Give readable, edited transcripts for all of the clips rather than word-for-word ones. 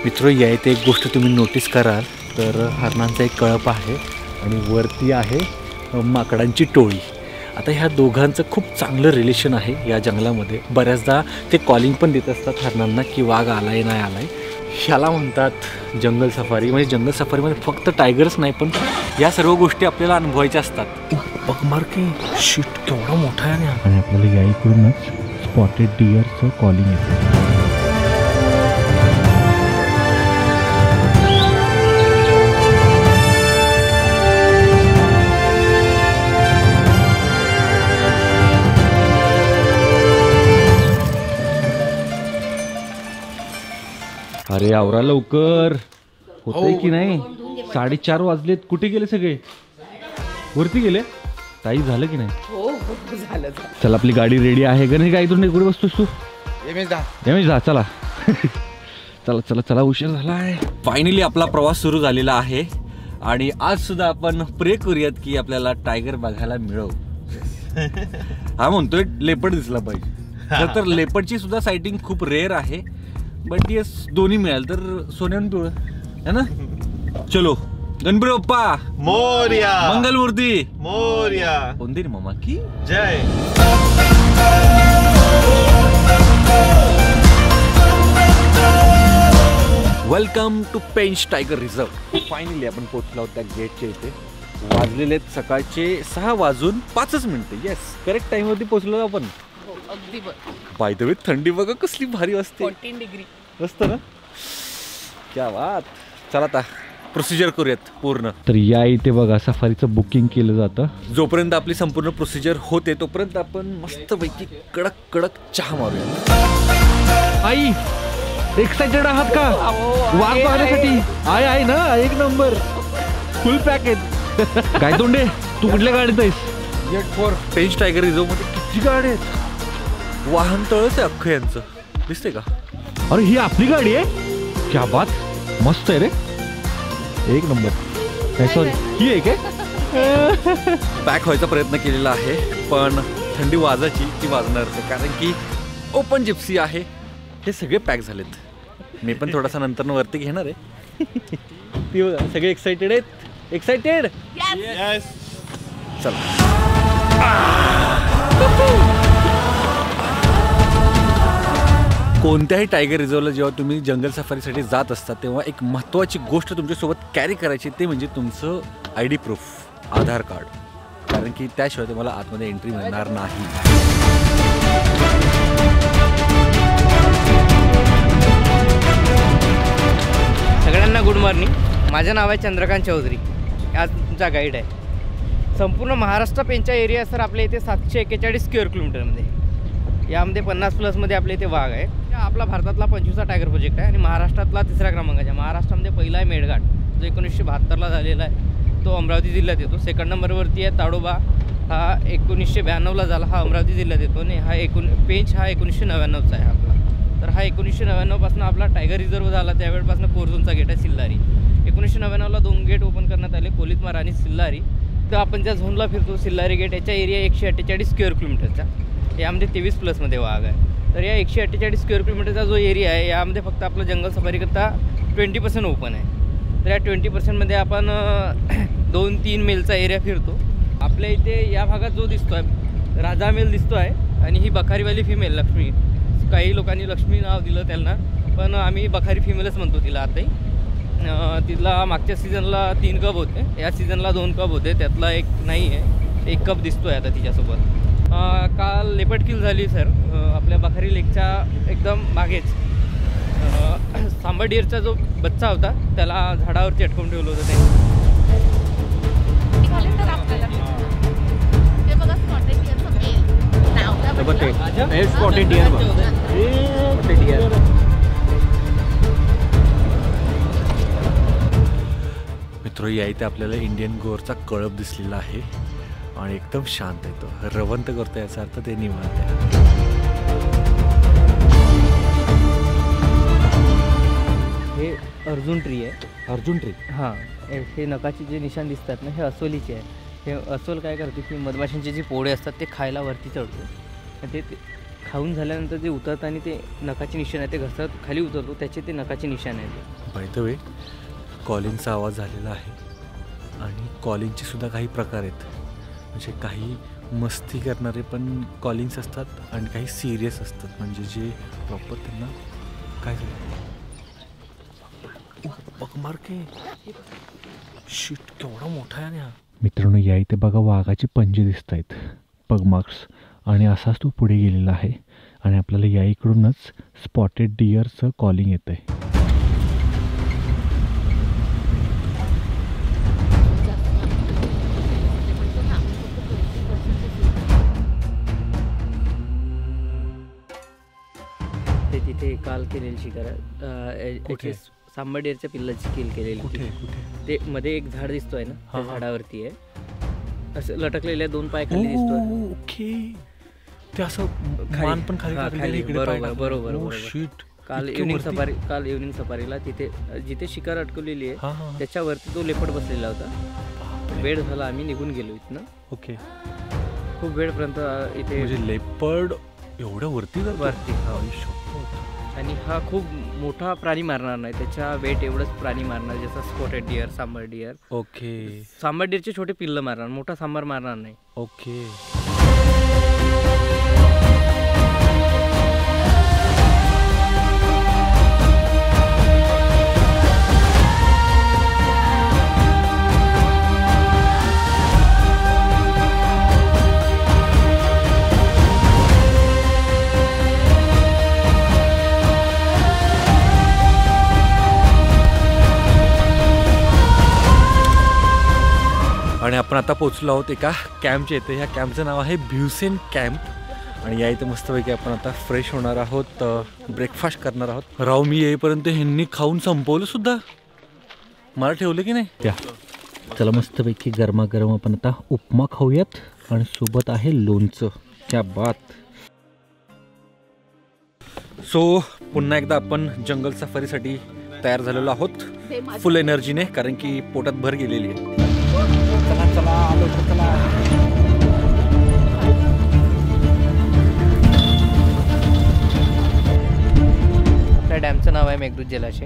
मित्र या इथे एक गोष्ट तुम्ही नोटीस कराल तर हरणांचा एक कळप आहे आणि वरती आहे माकडांची टोळी. आता ह्या दोघांचं खूप चांगलं रिलेशन आहे या जंगलामध्ये. बऱ्याचदा ते कॉलिंग पण देत असतात हरणांना की वाघ आलाय नाही आलाय. ह्याला म्हणतात जंगल सफारी. म्हणजे जंगल सफारीमध्ये फक्त टायगर्स नाही पण या सर्व गोष्टी आपल्याला अनुभवायच्या असतात. बघ मार की शिट केवढा मोठा आहे आणि आपल्याला या इकडूनच स्पॉटेड डिअरचं कॉलिंग येतं. अरे आवरा लवकर होतंय की नाही. 4:30 वाजलेत. कुठे गेले सगळे? वरती गेले. ताई झालं की नाही? हो झालं. चल आपली गाडी रेडी आहे का नाही? काय इथून कुठे बसतोस तू? एम जा चला. चला चला चला उशीर झाला आहे. फायनली आपला प्रवास सुरू झालेला आहे आणि आज सुद्धा आपण प्रे करूयात की आपल्याला टायगर बघायला मिळव. हा म्हणतोय लेपर्ड दिसला पाहिजे. तर लेपर्डची सुद्धा सायटिंग खूप रेअर आहे. बट येस दोन्ही मिळाल तर सोन्यान पिवळ है ना. चलो गणपती बाप्पा मोरया, मंगलमूर्ती मोरया, उंदीर मामा की जय. Welcome to Pench Tiger Reserve. Finally आपण पोहोचलो आहोत त्या गेटच्या इथे. वाजलेले सकाळचे 6:05. येस करेक्ट टाइम वरती पोहोचलो आपण. अगदी बाय द वे थंडी बघा कसली भारी असते. 14 डिग्री असतं ना. क्या बात. चला आता प्रोसिजर करूयात पूर्ण. तर या इथे बघा सफारीचं बुकिंग केलं जातं. जोपर्यंत आपली संपूर्ण प्रोसिजर होते तोपर्यंत आपण मस्तपैकी कडक कडक चहा मारूया. आई एक्साइटेड आहात का वाघ पाहण्यासाठी? आहे ना एक नंबर फुल पॅकेज. काय तोंडे तू कुठल्या गाडीत आहेस? Jet for Pench Tiger reserve मध्ये किती गाडी आहेत. वाहन तळच आहे अख्खं यांचं. दिसते का? अरे ही आपली गाडी आहे. क्या बात. मस्त आहे रे. एक नंबर. सॉरी ही आहे काय? पॅक व्हायचा प्रयत्न केलेला आहे पण थंडी वाजायची ती वाजणार नाही कारण की ओपन जिप्सी आहे. हे सगळे पॅक झालेत. मी पण थोडासा नंतर वरती घेणार आहे. ती बघा सगळे एक्साइटेड आहेत. एक्साइटेड. चला. कोणत्याही टायगर रिझर्वला जेव्हा तुम्ही जंगल सफारीसाठी जात असता तेव्हा एक महत्त्वाची गोष्ट तुमच्यासोबत कॅरी करायची ते म्हणजे तुमचं ID प्रूफ, आधार कार्ड. कारण की त्याशिवाय तुम्हाला आतमध्ये एंट्री मिळणार नाही. सगळ्यांना गुड मॉर्निंग. माझं नाव आहे चंद्रकांत चौधरी. आज तुमचा गाईड आहे. संपूर्ण महाराष्ट्र पेंचा एरिया सर आपल्या इथे 741 स्क्वेअर किलोमीटरमध्ये. यामध्ये 50+ आपल्या इथे वाघ आहे. आपला भारतातला 25वा टायगर प्रोजेक्ट आहे आणि महाराष्ट्रातला 3रा क्रमांकाचा. महाराष्ट्रामध्ये पहिला आहे मेळघाट जो 1972ला झालेला आहे. तो अमरावती जिल्ह्यात येतो. सेकंड नंबरवरती आहे ताडोबा. हा 1992ला झाला. हा अमरावती जिल्ह्यात येतो आणि हा पेंच हा 1999चा आहे आपला. तर हा 1999पासून आपला टायगर रिझर्व झाला. त्यावेळेपासून कोरझोनचा गेट आहे सिल्लारी. 1999ला 2 गेट ओपन करण्यात आले कोलितमार आणि सिल्लारी. तर आपण ज्या झोनला फिरतो सिल्लारी गेट याचा एरिया 148 स्क्वेअर किलोमीटरचा. यामध्ये 23+ मध्ये वाघ आहे. तर या 148 स्क्वेअर किलोमीटरचा जो एरिया आहे यामध्ये फक्त आपलं जंगल सफारीकरता 20% ओपन आहे. तर या 20%मध्ये आपण 2-3 मेलचा एरिया फिरतो. आपल्या इथे या भागात जो दिसतो आहे राजा मेल दिसतो आहे आणि ही बखारीवाली फिमेल लक्ष्मी. काही लोकांनी लक्ष्मी नाव दिलं त्यांना पण आम्ही बखारी फिमेलच म्हणतो तिला. आताही तिला मागच्या सीझनला 3 कप होते. या सीझनला 2 कप होते. त्यातला एक नाही आहे. 1 कप दिसतो आहे आता तिच्यासोबत. काल लेपर्ड किल झाली सर आपल्या बखारी लेकच्या एकदम मागेच. सांबर डिअरचा जो बच्चा होता त्याला झाडावरती अटकवून ठेवलं होतं ते. मित्र या इथे आपल्याला इंडियन गोरचा कळप दिसलेला आहे आणि एकदम शांत आहे. तो रवंत करतो याचा अर्थ ते निवांत आहे. हे अर्जुन ट्री आहे. अर्जुन ट्री. हां हे नकाचे जे निशाण दिसतात ना हे अस्वलीचे आहे. हे अस्वल काय करते की मधमाशांचे जे पोळे असतात ते खायला वरती चढतो. ते खाऊन झाल्यानंतर जे उतरताना ते नखाचे निशाण आहे, ते घसरत खाली उतरतो, त्याचे ते नखाचे निशाण आहेत. बाय द वे कॉलिंगचा आवाज झालेला आहे आणि कॉलिंगचे सुद्धा काही प्रकार आहेत. म्हणजे काही मस्ती करणारे पण कॉलिंग्स असतात आणि काही सिरियस असतात, म्हणजे जे प्रॉपर त्यांना काय झालं पगमार्के शिट केवढा मोठा आहे हा. मित्रांनो, या इथे बघा वाघाचे पंजे दिसत आहेत, पगमार्क्स, आणि असाच तो पुढे गेलेला आहे आणि आपल्याला या इकडूनच स्पॉटेड डिअरचं कॉलिंग येत आहे. ते तिथे काल केलेली शिकार सांबडेरच्या पिल्लाची किल केलेली. कुठे ते मध्ये एक झाड दिसतोय ना, त्या झाडावरती आहे, असं लटकलेल्या 2 पाय खाली दिसतोय. ओके, ते असं मान पण खाली बरोबर. काल इव्हनिंग सफारीला तिथे जिथे शिकार अटकवलेली आहे त्याच्यावरती तो लेपड बसलेला होता. वेळ झाला, आम्ही निघून गेलो इथनं. ओके, खूप वेळपर्यंत इथे. म्हणजे लेपर्ड एवढ्या वरती आणि हा खूप मोठा प्राणी मारणार नाही, त्याच्या वेट एवढंच प्राणी मारणार, जसं spotted deer, sambar deer. Okay, sambar डिअरचे छोटे पिल्लं मारणार, मोठा सांबार मारणार नाही. ओके. आणि आपण आता पोचलो आहोत एका कॅम्पच्या इथे. ह्या कॅम्पचं नाव आहे भ्युसेन कॅम्प आणि या इथे मस्तपैकी आपण आता फ्रेश होणार आहोत, ब्रेकफास्ट करणार आहोत. राव, मी येईपर्यंत ह्यांनी खाऊन संपवलं सुद्धा, मला ठेवलं की नाही त्या. चला मस्तपैकी गरमागरम आपण आता उपमा खाऊयात आणि सोबत आहे लोणचं. क्या बात. सो पुन्हा एकदा आपण जंगल सफारीसाठी तयार झालेलो आहोत फुल एनर्जीने, कारण की पोटात भर गेलेली आहे. चला आलो चला. त्या डॅमचं नाव आहे मेघदूत जलाशय.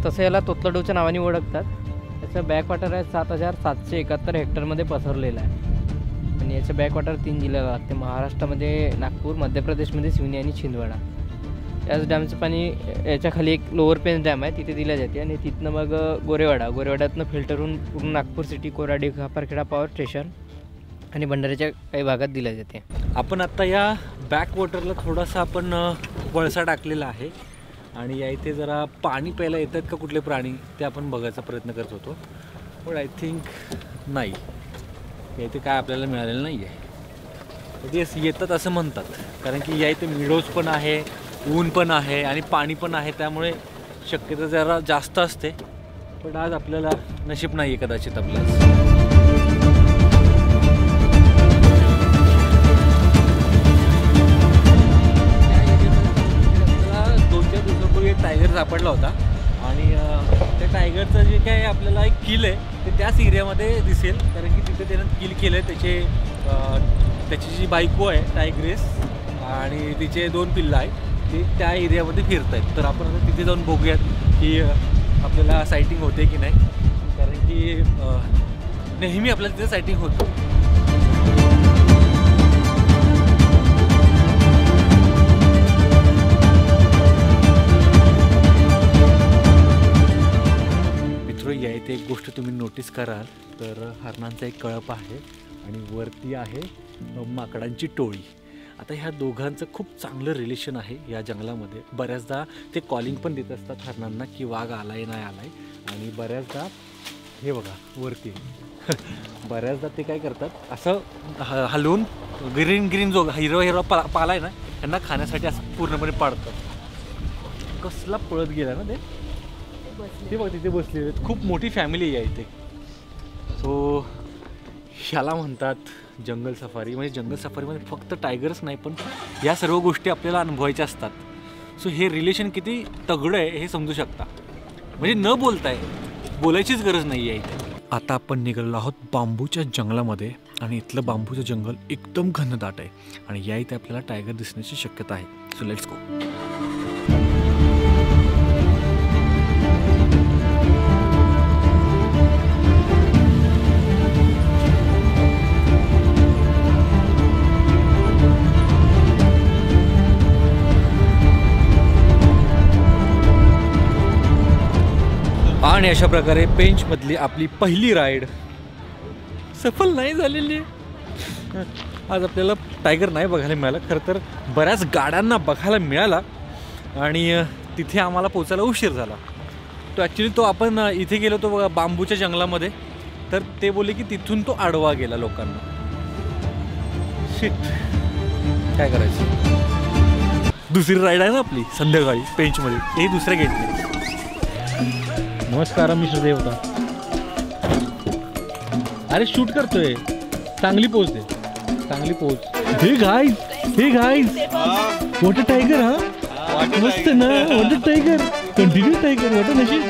तसं याला तोतलाडूच्या नावाने ओळखतात. त्याचं बॅकवॉटर आहे 7,771 हेक्टरमध्ये पसरलेलं आहे आणि याचं बॅकवॉटर 3 जिल्ह्याला लागते, महाराष्ट्रामध्ये नागपूर, मध्य प्रदेशमध्ये सिवनी आणि छिंदवाडा. याच डॅमचं पाणी याच्या खाली एक लोअर पेंच डॅम आहे, तिथे दिल्या जाते आणि तिथनं मग गोरेवाड्यातनं फिल्टर होऊन पूर्ण Nagpur city, Koradi, Khaparkheda power station आणि भंडाऱ्याच्या काही भागात दिल्या जाते. आपण आता या बॅकवॉटरला थोडासा आपण वळसा टाकलेला आहे आणि या इथे जरा पाणी प्यायला येतात का कुठले प्राणी ते आपण बघायचा प्रयत्न करत होतो, पण आय थिंक नाही, या इथे काय आपल्याला मिळालेलं नाही आहे. येस, येतात असं म्हणतात, कारण की या इथे मिडोज पण आहे, ऊन पण आहे आणि पाणी पण आहे, त्यामुळे शक्यता जरा जास्त असते. पण आज आपल्याला नशीब नाही आहे कदाचित आपल्याला. 2-4 दिवसापूर्वी एक टायगर सापडला होता आणि त्या टायगरचं जे काय आपल्याला एक किल आहे ते त्याच एरियामध्ये दिसेल, कारण की तिथे त्यानं किल केलं आहे. त्याची जी बायको आहे टायग्रेस आणि तिचे 2 पिल्लं आहेत, ते त्या एरियामध्ये फिरत आहेत. तर आपण आता तिथे जाऊन बघूयात की आपल्याला सायटिंग होते की नाही, कारण की नेहमी आपल्याला तिथे सायटिंग होतो. मित्र, या इथे एक गोष्ट तुम्ही नोटीस कराल तर हरणांचा एक कळप आहे आणि वरती आहे माकडांची टोळी. आता ह्या दोघांचं खूप चांगलं रिलेशन आहे या जंगलामध्ये. बऱ्याचदा ते कॉलिंग पण देत असतात हरणांना की वाघ आलाय नाही आलाय, आणि बऱ्याचदा हे बघा वरती बऱ्याचदा ते काय करतात असं हलवून ग्रीन जो हिरवा पाला आहे ना त्यांना खाण्यासाठी असं पूर्णपणे पाडतात. कसला पळत गेला ना ते बघ तिथे बसलेले आहेत. खूप मोठी फॅमिली आहे इथे. सो ह्याला म्हणतात जंगल सफारी. म्हणजे जंगल सफारीमध्ये फक्त टायगर्स नाही पण या सर्व गोष्टी आपल्याला अनुभवायच्या असतात. सो हे रिलेशन किती तगडं आहे हे समजू शकता. म्हणजे न बोलताय, बोलायचीच गरज नाही आहे इथे. आता आपण निघालेलो आहोत बांबूच्या जंगलामध्ये आणि इथलं बांबूचं जंगल एकदम घनदाट आहे आणि या इथे आपल्याला टायगर दिसण्याची शक्यता आहे. So let's go. आणि अशा प्रकारे पेंचमधली आपली पहिली राईड सफल नाही झालेली. आज आपल्याला टायगर नाही बघायला मिळाला. खरं तर बऱ्याच गाड्यांना बघायला मिळाला आणि तिथे आम्हाला पोचायला उशीर झाला. तो ॲक्च्युली तो आपण इथे गेलो तो बघा बांबूच्या जंगलामध्ये, तर ते बोलले की तिथून तो आडवा गेला लोकांना. शिट, काय करायचं. दुसरी राईड आहे ना आपली संध्याकाळी पेंचमध्ये, हे दुसऱ्या गेटने. नमस्कार मिस्टर देवता. अरे शूट करतोय, चांगली पोज दे, चांगली पोज. हे गाईज, हे गाईज, व्हॉट अ टायगर. हा मस्त ना, what a tiger, continue tiger, what a नशीब.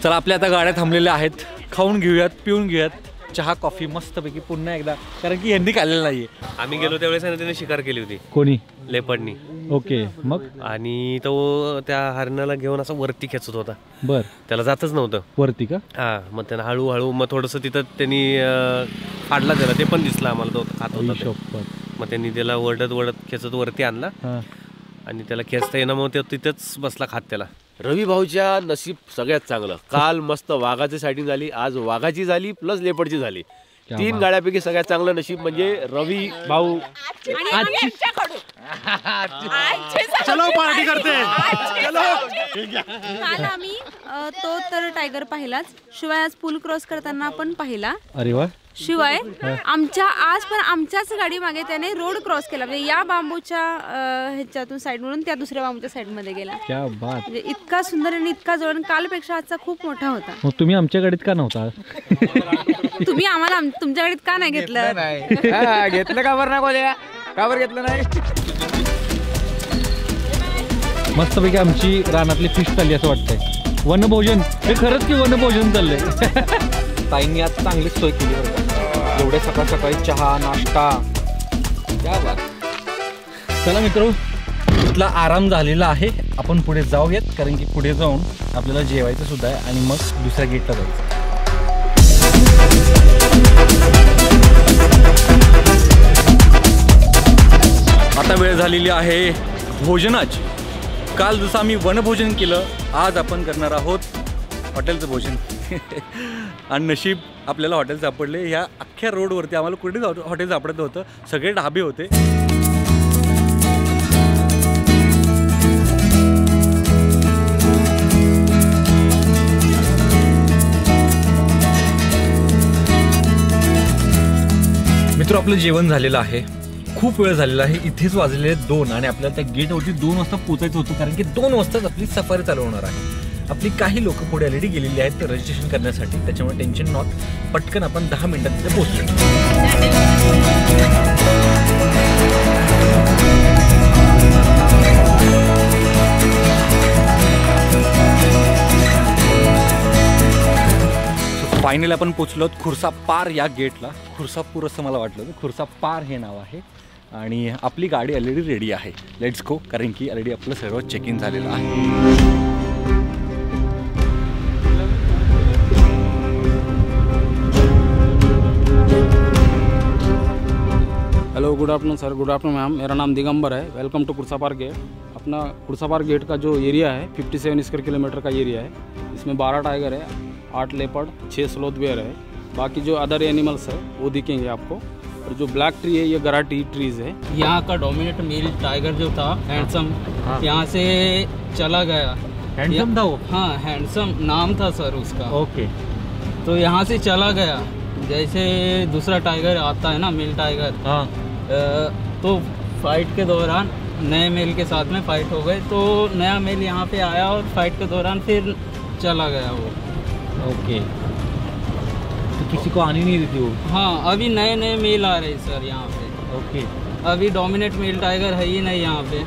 चला आपल्या आता गाड्या थांबलेल्या आहेत. खाऊन घेऊयात, पिऊन घेऊयात, चहा कॉफी मस्तपैकी पुन्हा एकदा, कारण की यांनी खाल्लेलं नाहीये. आम्ही गेलो त्यावेळेस त्याने शिकार केली होती. कोणी? लेपर्डनी. ओके, मग? आणि तो त्या हरणाला घेऊन असं वरती खेचत होता. बर, त्याला जातच नव्हतं वरती का? हा, मग त्यानं हळूहळू मग थोडंसं तिथं त्यांनी फाडला त्याला, ते पण दिसलं आम्हाला तो खात होता. मग त्यांनी त्याला वरडत वरडत खेचत वरती आणला आणि त्याला खेचता येणं, मग तो तिथंच बसला खात. त्याला रवी भाऊच्या नशीब सगळ्यात चांगलं. काल मस्त वाघाची सायटिंग झाली, आज वाघाची झाली प्लस लेपर्डची झाली. 3 गाड्यापैकी सगळ्यात चांगलं नशीब म्हणजे रवी भाऊ. चलो पार्टी करते. काल आम्ही तो तर टायगर पाहिलाच, शिवाय आज पूल क्रॉस करताना पण पाहिला. अरे वा. शिवाय आमच्या आज पण आमच्याच गाडी मागे त्याने रोड क्रॉस केला, म्हणजे या बांबूच्या ह्याच्यातून साईड म्हणून त्या दुसऱ्या बांबूच्या साईड मध्ये गेला. क्या बात. म्हणजे इतका सुंदर आणि इतका जवळ, कालपेक्षा आजचा खूप मोठा होता. मग तुम्ही आमच्या गाडीत का नव्हता? तुम्ही आम्हाला तुमच्या गाडीत का नाही घेतलं? घेतलं का बरं ना, का बरं घेतलं नाही? मस्तपैकी आमची रानातली फिश चालली असं वाटतंय. वनभोजन, हे खरंच की वनभोजन चाललंय. ताईंनी आज चांगलीच सोय केली बरं. एवढे सकाळ सकाळी चहा नाश्ता, क्या बात. चला मित्र, इथला आराम झालेला आहे. आपण पुढे जाऊयात, कारण की पुढे जाऊन आपल्याला जेवायचं सुद्धा आहे आणि मग दुसऱ्या गेटला जायचं. आता वेळ झालेली आहे भोजनाची. काल जसं आम्ही वनभोजन केलं, आज आपण करणार आहोत हॉटेलचं भोजन. आणि नशीब आपल्याला हॉटेल सापडले. ह्या अख्ख्या रोडवरती आम्हाला कुठेच हॉटेल सापडत नव्हतं, सगळे ढाबे होते. मित्र, आपलं जेवण झालेलं आहे, खूप वेळ झालेला आहे. इथेच वाजलेले 2 आणि आपल्याला त्या गेटवरती 2 वाजता पोचायचं होतं, कारण की 2 वाजताच आपली सफारी चालू होणार आहे. आपली काही लोक पुढे ऑलरेडी गेलेली आहेत रजिस्ट्रेशन करण्यासाठी, त्याच्यामुळे टेन्शन नॉट. पटकन आपण 10 मिनिटात तिथे पोहोचलो. फायनली आपण पोचलो खुर्सा पार या गेटला. खुर्सापूर असं मला वाटलं होतं, खुर्सा पार हे नाव आहे. आणि आपली गाडी ऑलरेडी रेडी आहे. लेट्स गो, कारण की ऑलरेडी आपलं सर्व चेक इन झालेलं आहे. Hello, good afternoon sir. Good afternoon ma'am. मेरा नाम दिगंबर है. Welcome to Kursapar gate. अपना कुर्सापार गेट का जो एरिया है 57 स्क्वायर किलोमीटर का एरिया है. इसमें 12 टाइगर है, 8 लेपर्ड, 6 स्लोथ बेयर है. बाकी जो अदर एनिमल्स है वो दिखेंगे आपको. और जो ब्लैक ट्री है ये गराटी ट्रीज है. यहाँ का डोमिनेट मेल टाइगर जो था हैंडसम, यहाँ से चला गया. हैंडसम था वो? हाँ, हैंडसम नाम था सर उसका. ओके. तो यहाँ से चला गया. जैसे दूसरा टाइगर आता है ना, मेल टाइगर, हाँ, तो फाइट के दौरान नए मेल के साथ में फाइट हो गए, तो नया मेल यहाँ पे आया और फाइट के दौरान फिर चला गया वो. ओके. किसी को आने नहीं देती वो? हाँ, अभी नए नए मेल आ रहे हैं सर यहाँ पे। ओके। अभी डोमिनेट मेल टाइगर है ही नहीं यहाँ पे।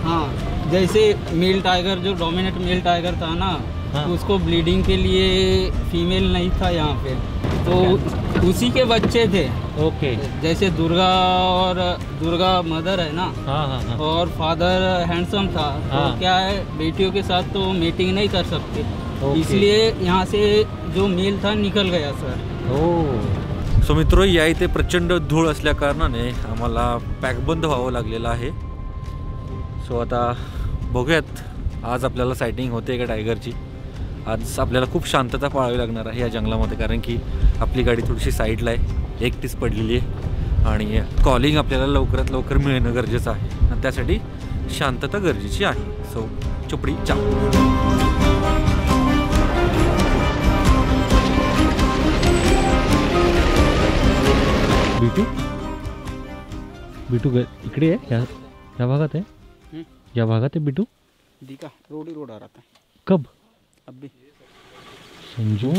हाँ, जैसे मेल टाइगर जो डोमिनेट मेल टाइगर था ना, तो उसको ब्लीडिंग के लिए फीमेल नहीं था यहाँ पे, तो उसी के बच्चे थे। ओके। जैसे दुर्गा मदर है ना, और फादर हैंडसम था, तो क्या है बेटियों के साथ तो मीटिंग नहीं कर सकते, इसलिए यहाँ से जो मेल था निकल गया सर। सो मित्रों, या इथे प्रचंड धूळ असल्या कारणाने आम्हाला पॅकबंद व्हावं लागलेलं आहे। सो आता बघूयात आज आपल्याला सायटिंग होते का टायगरची। आज आपल्याला खूप शांतता पाळावी लागणार आहे या जंगलामध्ये, कारण की आपली गाडी थोडीशी साईडला आहे, एकटीच पडलेली आहे आणि कॉलिंग आपल्याला लवकरात लवकर मिळणं गरजेचं आहे आणि त्यासाठी शांतता गरजेची आहे। सो चुपडी चा। बिटू इकडे आहे, या भागात आहे, या भागात आहे बिटू। दिखा रोड ही रोड आ रहा था। कब? अभी संजू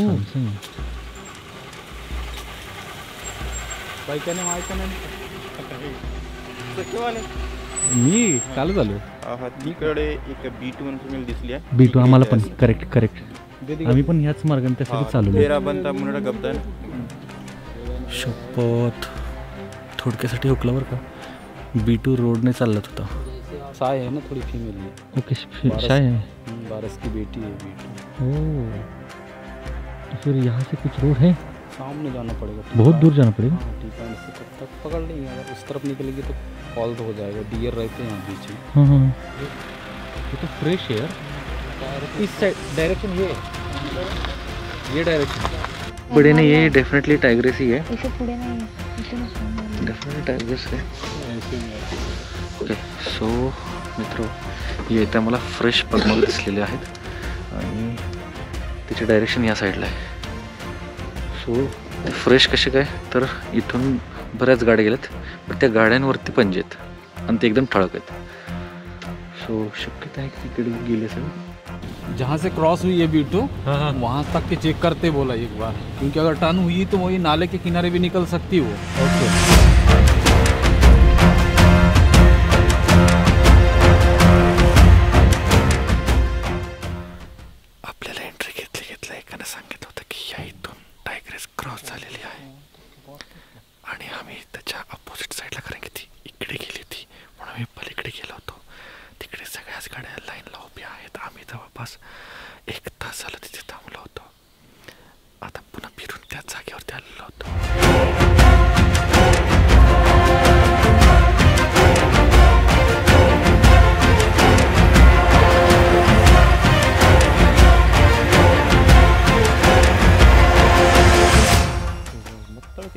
बाईकाने मायकाने मी काल झालो। तिकडे एक B2 फीमेल दिसली आहे। B2 आम्हाला पण करेक्ट आम्ही पण ह्याच मार्गाने त्यासाठी चालू तेरा बनता मुंडा गब्दन शपथ थोडक्यासाठी हुकला बरं का। B2 रोडने चालत होता। साय है ना थोड़ी फीमेल है। ओके, साय है, 12 की बेटी है B2। ओह, तो फिर यहाँ से कुछ रोड है? सामने जाना पड़ेगा, बहुत दूर जाना पड़ेगा। टीकान से तब तक पकड़ लेंगे, अगर उस तरफ निकलेगी तो कॉल तो हो जाएगा। डियर रहते हैं यहाँ बीच में। हाँ, ये तो फ्रेश है यार। इस साइड डायरेक्शन ये डायरेक्शन बड़े नहीं, ये डेफिनेटली टाइग्रेस ही है। डेफिनेटली टाइग्रेस है। ओके, सो मित्रों, हे इथे मला फ्रेश पगमल दिसलेले आहेत आणि त्याचे डायरेक्शन या साईडला आहे। सो फ्रेश कसे काय तर इथून बऱ्याच गाड्या गेल्यात, पण त्या गाड्यांवरती पंजे आहेत आणि ते एकदम ठळक आहेत। सो शक्यता आहे की तिकडे गेले सगळे। जहाँ से क्रॉस हुई है B2 वहाँ तक के चेक करते बोला एक बार, क्योंकि अगर टर्न हुई तो वही नाले के किनारे भी निकल सकती वो। ओके।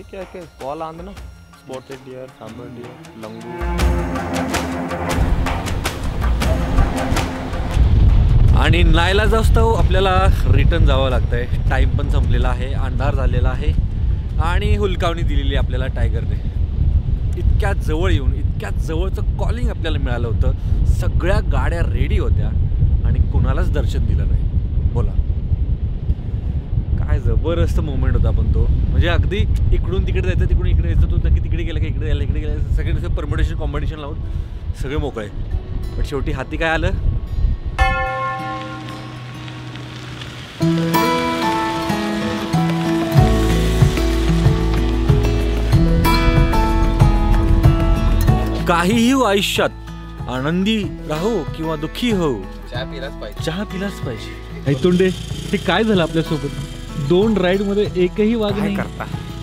क्या कॉल आंद ना, स्पॉटेड डियर, सांबर डियर, लंगू। आणि नाईलाजास्तव आपल्याला रिटर्न जावं लागतंय। टाइम पण संपलेला आहे, अंधार झालेला आहे आणि हुलकावणी दिलेली आपल्याला टायगरने। इतक्या जवळ येऊन इतक्या जवळचं कॉलिंग आपल्याला मिळालं होतं, सगळ्या गाड्या रेडी होत्या आणि कुणालाच दर्शन दिलं नाही। बोला काय जबरदस्त मोमेंट होता पण तो, म्हणजे अगदी इकडून तिकडे जायचं, तिकडून इकडे यायचं, तो नक्की तिकडे गेला का इकडे यायला, इकडे गेला, सगळे नुसतं परमिटेशन कॉम्बिनेशन लावून सगळे मोकळे। पण शेवटी हाती काय आलं, काहीही आयुष्यात आनंदी राहो किंवा दुःखी हो, चहा पिलाच पाहिजे। तोंडे हे काय झालं आपल्यासोबत? 2 राईड मध्ये एकही वाघ नाही।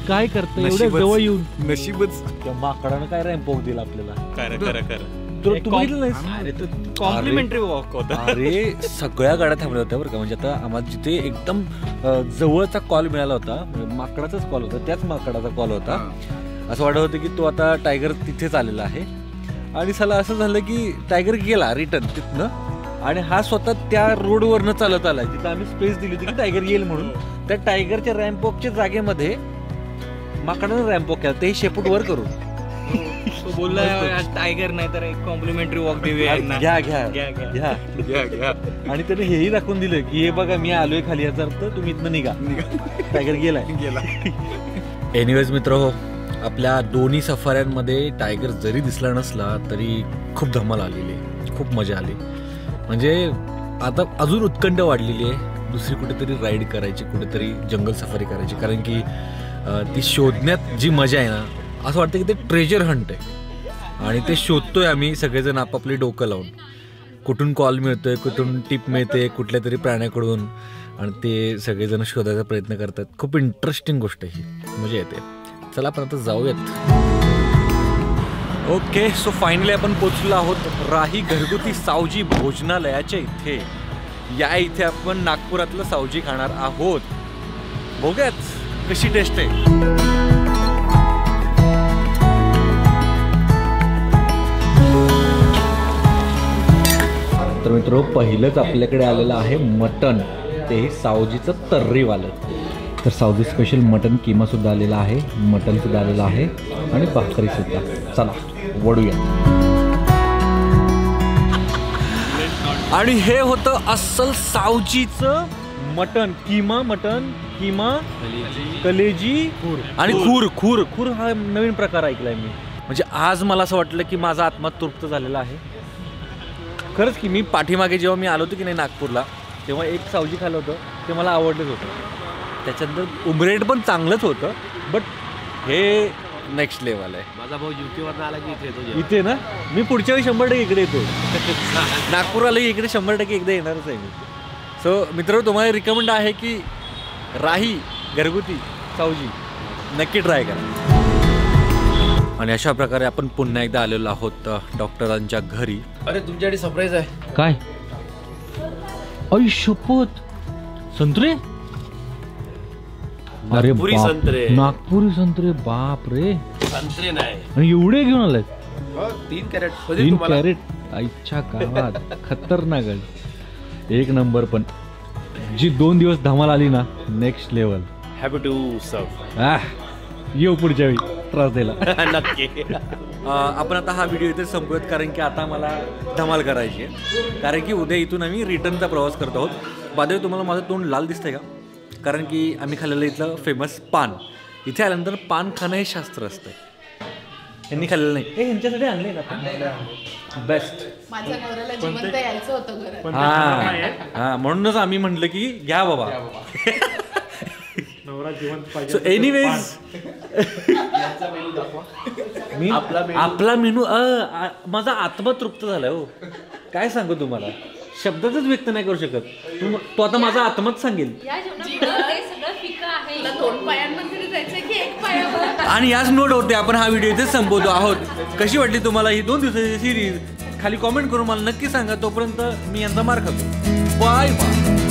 काय करता एवढ्या जवळ येऊन? नशीबच त्या माकडानं काय रॅम्प वॉक दिला आपल्याला। खरं तू बघितलं नाहीस? कॉम्प्लिमेंटरी वॉक होता। अरे सगळ्या गाड्या थांबल्या होत्या बरं का, म्हणजे आता आम्हाला जिथे एकदम जवळचा कॉल मिळाला होता, माकडाचाच कॉल होता, त्याच माकडाचा कॉल होता। असं वाटत होतं की तो आता टायगर तिथेच आलेला आहे आणि साला असं झालं की टायगर गेला रिटर्न तिथनं आणि हा स्वतः त्या रोडवरनं चालत आलाय, तिथं आम्ही स्पेस दिली होती की टायगर येईल म्हणून। त्या टायगरच्या रॅम्प वॉकच्या जागेमध्ये माकडानं रॅम्प वॉक केला, ते शेपूट वर करून। तो बोलला आज टायगर नाही तर एक कॉम्प्लिमेंटरी वॉक देऊया. घ्या घ्या घ्या घ्या घ्या. आणि त्याने हेही दाखवून दिलं की हे बघा मी आलोय खाली, याचा अर्थ तुम्ही इथनं निघा. टायगर गेला. एनिवेज मित्र हो, आपल्या दोन्ही सफाऱ्यांमध्ये टायगर जरी दिसला नसला तरी खूप धमाल आलेली आहे, खूप मजा आली. म्हणजे आता अजून उत्कंठ वाढलेली आहे दुसरी कुठेतरी राईड करायची, कुठेतरी जंगल सफारी करायची. कारण की ती शोधण्यात जी मजा आहे ना, असं वाटतं की ते ट्रेजर हंट आहे आणि ते शोधतोय आम्ही सगळेजण आपापले डोकं लावून. कुठून कॉल मिळतोय, कुठून टिप मिळते कुठल्या तरी प्राण्याकडून, आणि ते सगळेजण शोधायचा प्रयत्न करतात. खूप इंटरेस्टिंग गोष्ट ही, मजा येते. चला आपण आता जाऊयात. ओके, सो फायनली आपण पोचलो आहोत राही घरगुती सावजी भोजनालयाच्या इथे. या इथे आपण नागपुरातलं सावजी खाणार आहोत. बघूयात कशी टेस्ट आहे. तर मित्रो, पहिलंच आपल्याकडे आलेलं आहे मटन, तेही सावजीचं तर्रीवालं. तर सावजी स्पेशल मटन किमा सुद्धा आलेला आहे, मटन सुद्धा आलेलं आहे आणि भाकरी सुद्धा. चला वडूया. आणि हे होतं अस्सल सावजीचं मटन किमा. मटन किमा, कलेजी आणि खूर. खूर खूर हा नवीन प्रकार ऐकलाय मी. म्हणजे आज मला असं वाटलं की माझा आत्मा तृप्त झालेला आहे खरंच. की मी पाठीमागे जेव्हा मी आलो होतो की नाही नागपूरला, तेव्हा एक सावजी खाल्लं होतं, ते मला आवडलंच होतं. त्याच्यानंतर उमरेट पण चांगलंच होतं, बट हे नेक्स्ट लेवल आहे. माझा भाऊ युकेवरून आला की इथे येतो. इथे ना मी पुढच्या वेळी 100% इकडे येतो. नागपूरला इकडे 100% एकदा येणारच आहे मी. सो मित्रांनो, तुम्हाला रिकमेंड आहे की राही घरगुती सावजी नक्की ट्राय करा. आणि अशा प्रकारे आपण पुन्हा एकदा आलेलो आहोत डॉक्टरांच्या घरी. अरे तुमच्याकडे सरप्राईज आहे. काय? आई शपथ, संत्रे. अरे संत्रे, नागपुरी संत्रे. बाप रे, संत्रे नाही आणि एवढे घेऊन आले. 3 कॅरेट. 3 कॅरेट. आईच्या गावात खतरनाक आहे. एक नंबर. पण जी 2 दिवस धमाल आली ना, next level. Happy to serve. येऊ पुढच्या वेळी त्रास द्यायला. नक्की. आपण आता हा व्हिडिओ इथे संपवूयात, कारण की आता मला धमाल करायची आहे. कारण की उद्या इथून आम्ही रिटर्नचा प्रवास करत आहोत. बादे, तुम्हाला माझं तोंड लाल दिसतंय का? कारण की आम्ही खाल्लेलं इथलं फेमस पान. इथे आल्यानंतर पान खाणं हे शास्त्र असतं. यांनी खाल्लेलं नाही. हे ह्यांच्यासाठी आणले ना बेस्ट. माझ्या नवऱ्याला जिवंत यायचं होतं घरात. हां, म्हणूनच आम्ही म्हटलं की घ्या बाबा. सो एनिवेज, आपला मेनू माझा आत्मा तृप्त झालाय हो. काय सांगू तुम्हाला, शब्दातच व्यक्त नाही करू शकत. तो आता माझा आत्माच सांगेल. आणि याच नोट होते आपण हा व्हिडिओ इथेच संपवतो आहोत. कशी वाटली तुम्हाला ही 2 दिवसाची सिरीज? खाली कॉमेंट करून मला नक्की सांगा. तोपर्यंत मी यांचा मार खातो. Bye bye.